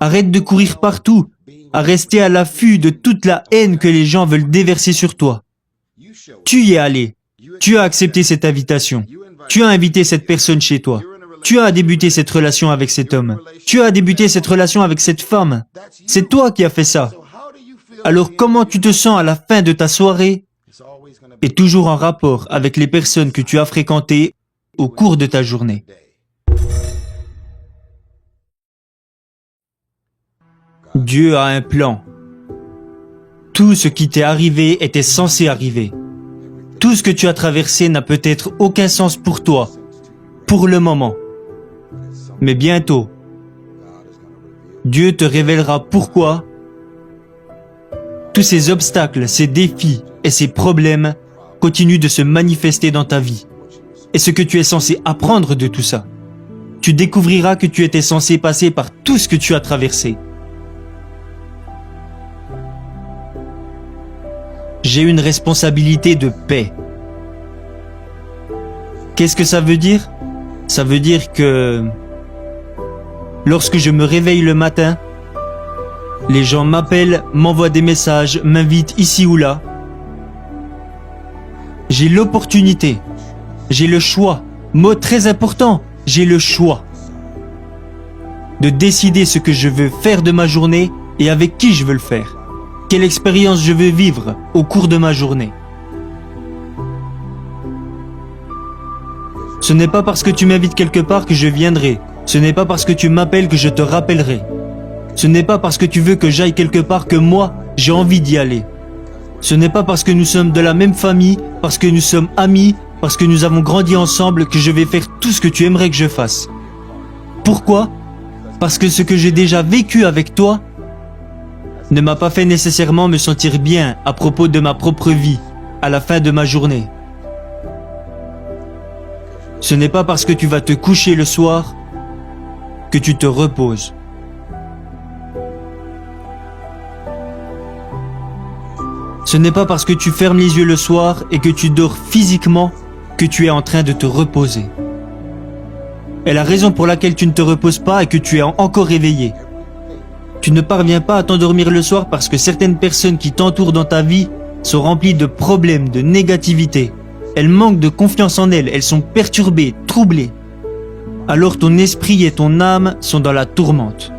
Arrête de courir partout, à rester à l'affût de toute la haine que les gens veulent déverser sur toi. Tu y es allé. Tu as accepté cette invitation. Tu as invité cette personne chez toi. Tu as débuté cette relation avec cet homme. Tu as débuté cette relation avec cette femme. C'est toi qui as fait ça. Alors comment tu te sens à la fin de ta soirée est toujours en rapport avec les personnes que tu as fréquentées au cours de ta journée. Dieu a un plan. Tout ce qui t'est arrivé était censé arriver. Tout ce que tu as traversé n'a peut-être aucun sens pour toi, pour le moment. Mais bientôt, Dieu te révélera pourquoi tous ces obstacles, ces défis et ces problèmes continuent de se manifester dans ta vie. Et ce que tu es censé apprendre de tout ça. Tu découvriras que tu étais censé passer par tout ce que tu as traversé. J'ai une responsabilité de paix. Qu'est-ce que ça veut dire? Ça veut dire que lorsque je me réveille le matin, les gens m'appellent, m'envoient des messages, m'invitent ici ou là. J'ai l'opportunité, j'ai le choix, mot très important, j'ai le choix de décider ce que je veux faire de ma journée et avec qui je veux le faire. Quelle expérience je veux vivre au cours de ma journée. Ce n'est pas parce que tu m'invites quelque part que je viendrai. Ce n'est pas parce que tu m'appelles que je te rappellerai. Ce n'est pas parce que tu veux que j'aille quelque part que moi, j'ai envie d'y aller. Ce n'est pas parce que nous sommes de la même famille, parce que nous sommes amis, parce que nous avons grandi ensemble que je vais faire tout ce que tu aimerais que je fasse. Pourquoi? Parce que ce que j'ai déjà vécu avec toi ne m'a pas fait nécessairement me sentir bien à propos de ma propre vie, à la fin de ma journée. Ce n'est pas parce que tu vas te coucher le soir que tu te reposes. Ce n'est pas parce que tu fermes les yeux le soir et que tu dors physiquement que tu es en train de te reposer. Et la raison pour laquelle tu ne te reposes pas est que tu es encore réveillé. Tu ne parviens pas à t'endormir le soir parce que certaines personnes qui t'entourent dans ta vie sont remplies de problèmes, de négativité. Elles manquent de confiance en elles, elles sont perturbées, troublées. Alors ton esprit et ton âme sont dans la tourmente.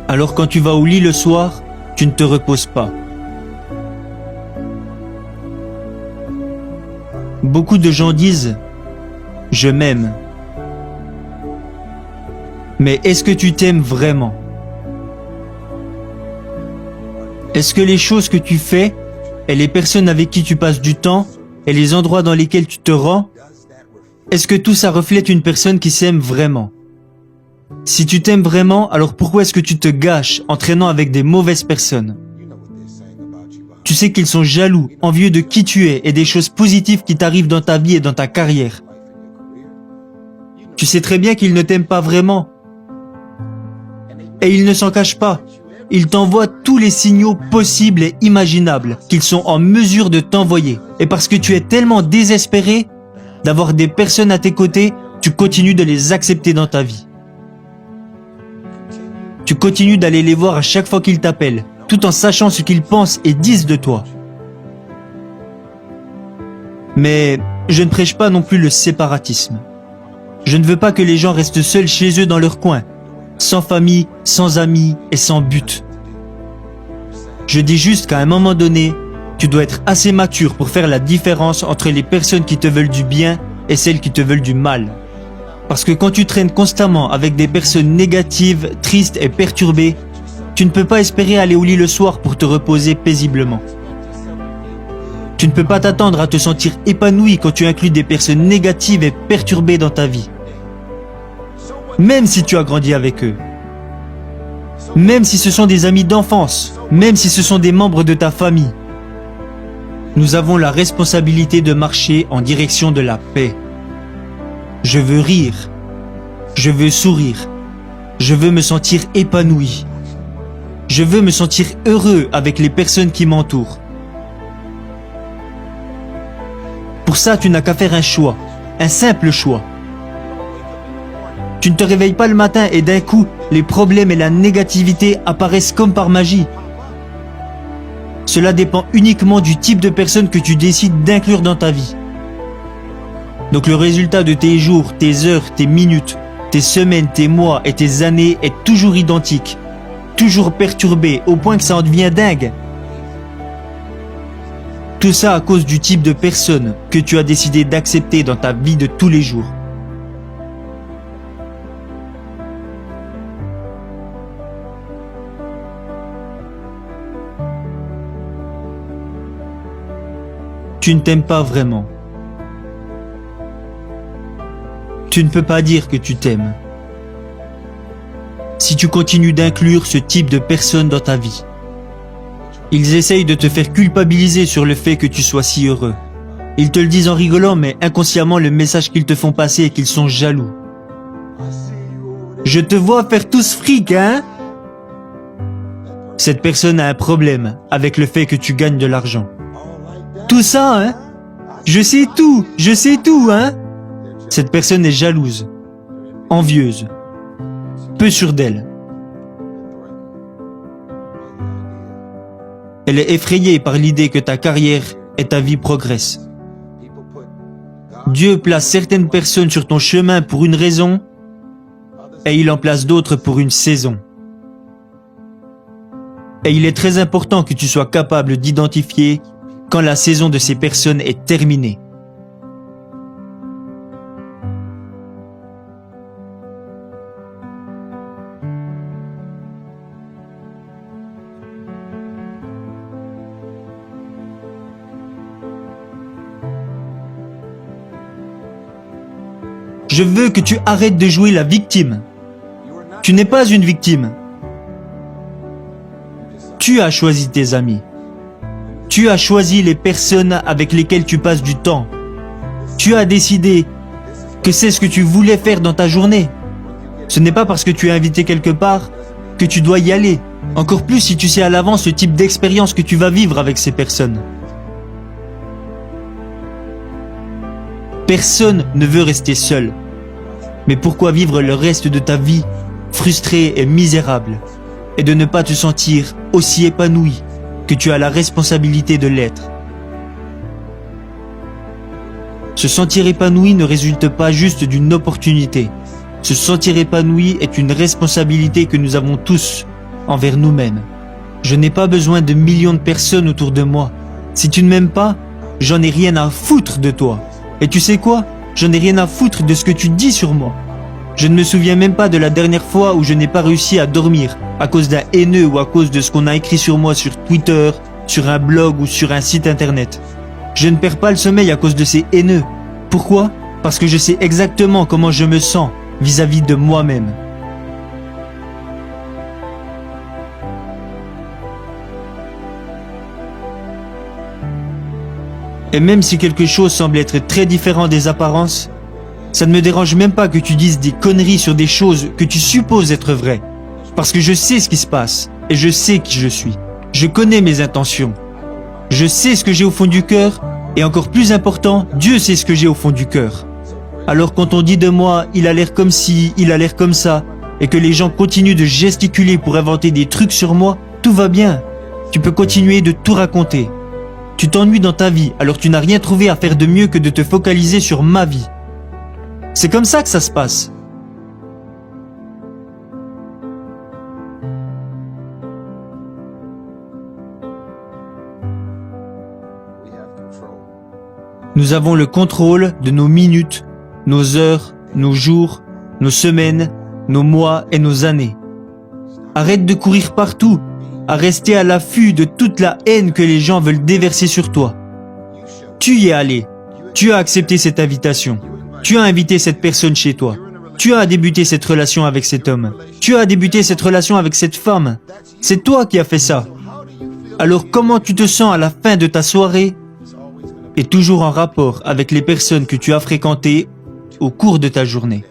Alors quand tu vas au lit le soir, tu ne te reposes pas. Beaucoup de gens disent « Je m'aime ». Mais est-ce que tu t'aimes vraiment? Est-ce que les choses que tu fais et les personnes avec qui tu passes du temps et les endroits dans lesquels tu te rends, est-ce que tout ça reflète une personne qui s'aime vraiment? Si tu t'aimes vraiment, alors pourquoi est-ce que tu te gâches en traînant avec des mauvaises personnes? Tu sais qu'ils sont jaloux, envieux de qui tu es et des choses positives qui t'arrivent dans ta vie et dans ta carrière. Tu sais très bien qu'ils ne t'aiment pas vraiment. Et ils ne s'en cachent pas. Ils t'envoient tous les signaux possibles et imaginables qu'ils sont en mesure de t'envoyer. Et parce que tu es tellement désespéré d'avoir des personnes à tes côtés, tu continues de les accepter dans ta vie. Tu continues d'aller les voir à chaque fois qu'ils t'appellent, tout en sachant ce qu'ils pensent et disent de toi. Mais je ne prêche pas non plus le séparatisme. Je ne veux pas que les gens restent seuls chez eux dans leur coin, sans famille, sans amis et sans but. Je dis juste qu'à un moment donné, tu dois être assez mature pour faire la différence entre les personnes qui te veulent du bien et celles qui te veulent du mal. Parce que quand tu traînes constamment avec des personnes négatives, tristes et perturbées, tu ne peux pas espérer aller au lit le soir pour te reposer paisiblement. Tu ne peux pas t'attendre à te sentir épanoui quand tu inclus des personnes négatives et perturbées dans ta vie. Même si tu as grandi avec eux. Même si ce sont des amis d'enfance. Même si ce sont des membres de ta famille. Nous avons la responsabilité de marcher en direction de la paix. Je veux rire. Je veux sourire. Je veux me sentir épanoui. Je veux me sentir heureux avec les personnes qui m'entourent. Pour ça, tu n'as qu'à faire un choix, un simple choix. Tu ne te réveilles pas le matin et d'un coup, les problèmes et la négativité apparaissent comme par magie. Cela dépend uniquement du type de personne que tu décides d'inclure dans ta vie. Donc le résultat de tes jours, tes heures, tes minutes, tes semaines, tes mois et tes années est toujours identique, toujours perturbé au point que ça en devient dingue. Tout ça à cause du type de personne que tu as décidé d'accepter dans ta vie de tous les jours. Tu ne t'aimes pas vraiment. Tu ne peux pas dire que tu t'aimes. Si tu continues d'inclure ce type de personnes dans ta vie, ils essayent de te faire culpabiliser sur le fait que tu sois si heureux. Ils te le disent en rigolant, mais inconsciemment le message qu'ils te font passer est qu'ils sont jaloux. Je te vois faire tout ce fric, hein? Cette personne a un problème avec le fait que tu gagnes de l'argent. Tout ça, hein? Je sais tout, hein? Cette personne est jalouse, envieuse, peu sûre d'elle. Elle est effrayée par l'idée que ta carrière et ta vie progressent. Dieu place certaines personnes sur ton chemin pour une raison et il en place d'autres pour une saison. Et il est très important que tu sois capable d'identifier quand la saison de ces personnes est terminée. Je veux que tu arrêtes de jouer la victime. Tu n'es pas une victime. Tu as choisi tes amis. Tu as choisi les personnes avec lesquelles tu passes du temps. Tu as décidé que c'est ce que tu voulais faire dans ta journée. Ce n'est pas parce que tu es invité quelque part que tu dois y aller. Encore plus si tu sais à l'avance le type d'expérience que tu vas vivre avec ces personnes. Personne ne veut rester seul. Mais pourquoi vivre le reste de ta vie frustré et misérable et de ne pas te sentir aussi épanoui que tu as la responsabilité de l'être? Se sentir épanoui ne résulte pas juste d'une opportunité. Se sentir épanoui est une responsabilité que nous avons tous envers nous-mêmes. Je n'ai pas besoin de millions de personnes autour de moi. Si tu ne m'aimes pas, j'en ai rien à foutre de toi. Et tu sais quoi? J'en ai rien à foutre de ce que tu dis sur moi. Je ne me souviens même pas de la dernière fois où je n'ai pas réussi à dormir à cause d'un haineux ou à cause de ce qu'on a écrit sur moi sur Twitter, sur un blog ou sur un site internet. Je ne perds pas le sommeil à cause de ces haineux. Pourquoi? Parce que je sais exactement comment je me sens vis-à-vis de moi-même. Et même si quelque chose semble être très différent des apparences, ça ne me dérange même pas que tu dises des conneries sur des choses que tu supposes être vraies. Parce que je sais ce qui se passe et je sais qui je suis. Je connais mes intentions. Je sais ce que j'ai au fond du cœur et encore plus important, Dieu sait ce que j'ai au fond du cœur. Alors quand on dit de moi, il a l'air comme ci, il a l'air comme ça, et que les gens continuent de gesticuler pour inventer des trucs sur moi, tout va bien. Tu peux continuer de tout raconter. Tu t'ennuies dans ta vie, alors tu n'as rien trouvé à faire de mieux que de te focaliser sur ma vie. C'est comme ça que ça se passe. Nous avons le contrôle de nos minutes, nos heures, nos jours, nos semaines, nos mois et nos années. Arrête de courir partout, à rester à l'affût de toute la haine que les gens veulent déverser sur toi. Tu y es allé, tu as accepté cette invitation, tu as invité cette personne chez toi, tu as débuté cette relation avec cet homme, tu as débuté cette relation avec cette femme. C'est toi qui as fait ça. Alors comment tu te sens à la fin de ta soirée est toujours en rapport avec les personnes que tu as fréquentées au cours de ta journée.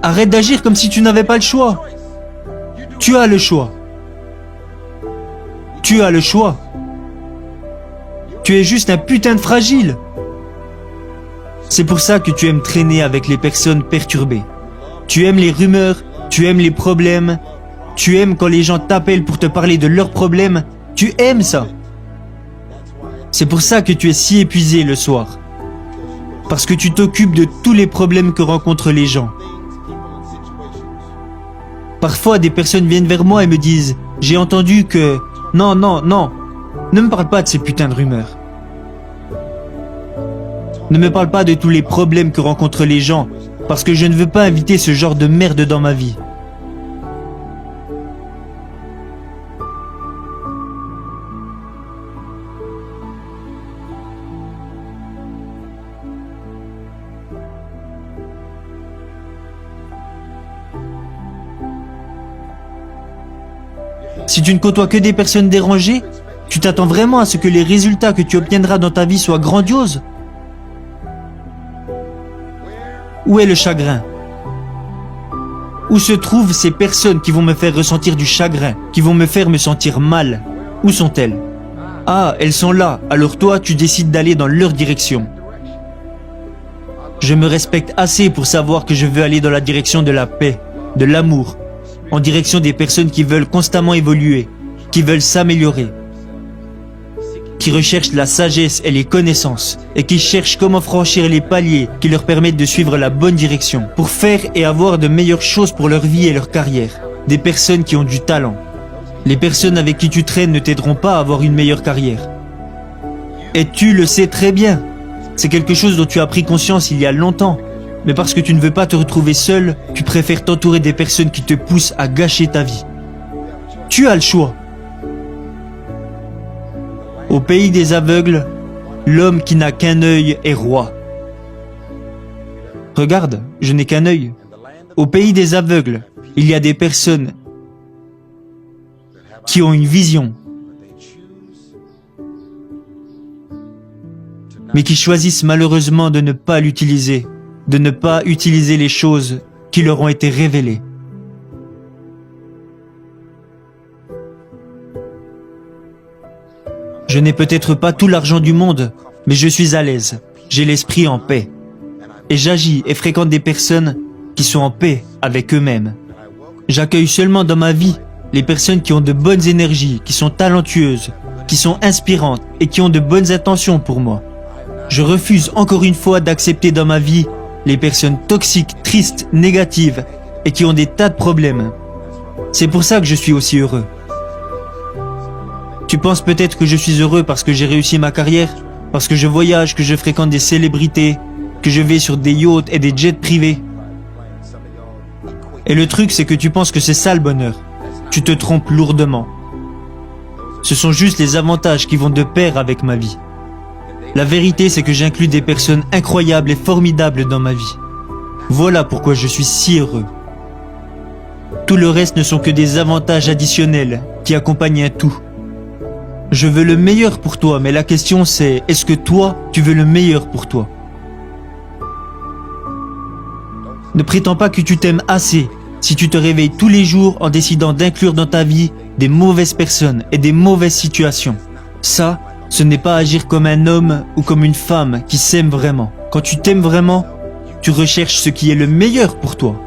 Arrête d'agir comme si tu n'avais pas le choix. Tu as le choix. Tu as le choix. Tu es juste un putain de fragile. C'est pour ça que tu aimes traîner avec les personnes perturbées. Tu aimes les rumeurs, tu aimes les problèmes, tu aimes quand les gens t'appellent pour te parler de leurs problèmes. Tu aimes ça. C'est pour ça que tu es si épuisé le soir. Parce que tu t'occupes de tous les problèmes que rencontrent les gens. Parfois, des personnes viennent vers moi et me disent « J'ai entendu que... » Non, non, non. Ne me parle pas de ces putains de rumeurs. Ne me parle pas de tous les problèmes que rencontrent les gens, parce que je ne veux pas inviter ce genre de merde dans ma vie. Si tu ne côtoies que des personnes dérangées, tu t'attends vraiment à ce que les résultats que tu obtiendras dans ta vie soient grandioses? Où est le chagrin? Où se trouvent ces personnes qui vont me faire ressentir du chagrin, qui vont me faire me sentir mal? Où sont-elles? Ah, elles sont là, alors toi tu décides d'aller dans leur direction. Je me respecte assez pour savoir que je veux aller dans la direction de la paix, de l'amour, en direction des personnes qui veulent constamment évoluer, qui veulent s'améliorer, qui recherchent la sagesse et les connaissances, et qui cherchent comment franchir les paliers qui leur permettent de suivre la bonne direction, pour faire et avoir de meilleures choses pour leur vie et leur carrière. Des personnes qui ont du talent. Les personnes avec qui tu traînes ne t'aideront pas à avoir une meilleure carrière. Et tu le sais très bien. C'est quelque chose dont tu as pris conscience il y a longtemps. Mais parce que tu ne veux pas te retrouver seul, tu préfères t'entourer des personnes qui te poussent à gâcher ta vie. Tu as le choix. Au pays des aveugles, l'homme qui n'a qu'un œil est roi. Regarde, je n'ai qu'un œil. Au pays des aveugles, il y a des personnes qui ont une vision, mais qui choisissent malheureusement de ne pas l'utiliser, de ne pas utiliser les choses qui leur ont été révélées. Je n'ai peut-être pas tout l'argent du monde, mais je suis à l'aise, j'ai l'esprit en paix. Et j'agis et fréquente des personnes qui sont en paix avec eux-mêmes. J'accueille seulement dans ma vie les personnes qui ont de bonnes énergies, qui sont talentueuses, qui sont inspirantes et qui ont de bonnes intentions pour moi. Je refuse encore une fois d'accepter dans ma vie les personnes toxiques, tristes, négatives et qui ont des tas de problèmes. C'est pour ça que je suis aussi heureux. Tu penses peut-être que je suis heureux parce que j'ai réussi ma carrière, parce que je voyage, que je fréquente des célébrités, que je vais sur des yachts et des jets privés. Et le truc, c'est que tu penses que c'est ça le bonheur. Tu te trompes lourdement. Ce sont juste les avantages qui vont de pair avec ma vie. La vérité, c'est que j'inclus des personnes incroyables et formidables dans ma vie. Voilà pourquoi je suis si heureux. Tout le reste ne sont que des avantages additionnels qui accompagnent un tout. Je veux le meilleur pour toi, mais la question c'est, est-ce que toi, tu veux le meilleur pour toi? Ne prétends pas que tu t'aimes assez si tu te réveilles tous les jours en décidant d'inclure dans ta vie des mauvaises personnes et des mauvaises situations. Ça, ce n'est pas agir comme un homme ou comme une femme qui s'aime vraiment. Quand tu t'aimes vraiment, tu recherches ce qui est le meilleur pour toi.